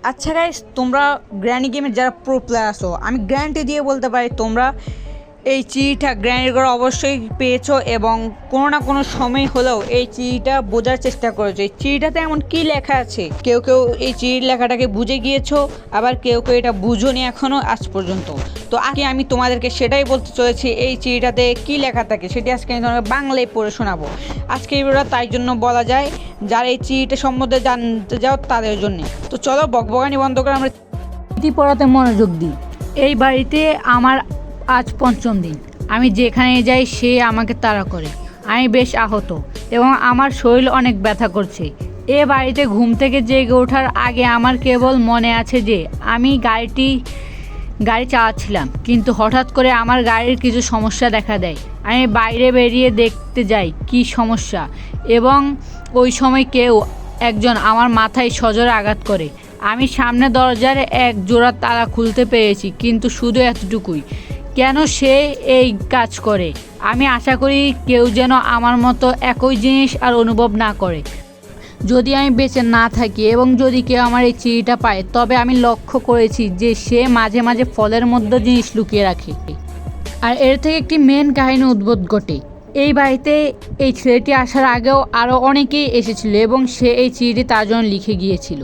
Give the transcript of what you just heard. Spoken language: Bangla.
আচ্ছা গাইস, তোমরা গ্র্যানি গেমের যারা প্রো প্লেয়ার আছো, আমি গ্যারান্টি দিয়ে বলতে পারি তোমরা এই চিঠিটা গ্র্যানি করে অবশ্যই পেয়েছো এবং কোনো না কোনো সময় হলেও এই চিঠিটা বোঝার চেষ্টা করেছো। এই চিঠিটাতে এমন কি লেখা আছে, কেউ কেউ এই চিঠির লেখাটাকে বুঝে গিয়েছো, আবার কেউ কেউ এটা বুঝোনি এখনও আজ পর্যন্ত। তো আজকে আমি তোমাদেরকে সেটাই বলতে চলেছি, এই চিঠিটাতে কি লেখা থাকে সেটি আজকে আমি তোমাকে বাংলায় পড়ে শোনাবো। আজকে এই ভিডিওটা তাই জন্য বলা যায় যারা এই চিঠিটা সম্বন্ধে জানতে যাও তাদের জন্য। তো চলো বকবকানি বন্ধ করে আমরা চিঠি পড়াতে মনোযোগ দিই। এই বাড়িতে আমার আজ পঞ্চম দিন। আমি যেখানে যাই সে আমাকে তাড়া করে। আমি বেশ আহত এবং আমার শরীর অনেক ব্যথা করছে। এ বাড়িতে ঘুম থেকে জেগে ওঠার আগে আমার কেবল মনে আছে যে আমি গাড়ি চালাচ্ছিলাম, কিন্তু হঠাৎ করে আমার গাড়ির কিছু সমস্যা দেখা দেয়। আমি বাইরে বেরিয়ে দেখতে যাই কি সমস্যা, এবং ওই সময় একজন আমার মাথায় সজোরে আঘাত করে। আমি সামনে দরজার এক জোড়া তালা খুলতে পেরেছি, কিন্তু শুধু এতটুকুই। কেন সে এই কাজ করে? আমি আশা করি কেউ যেন আমার মতো একই জিনিস আর অনুভব না করে। যদি আমি বেঁচে না থাকি এবং যদি কেউ আমার এই চিঠিটা পায়, তবে আমি লক্ষ্য করেছি যে সে মাঝে মাঝে ফলের মধ্যে জিনিস লুকিয়ে রাখে, আর এর থেকে একটি মেন কাহিনী উদ্ভূত ঘটে। এই বাড়িতে এই ছেলেটি আসার আগেও আরও অনেকেই এসেছিল এবং সে এই চিঠিটি তার জন্য লিখে গিয়েছিল।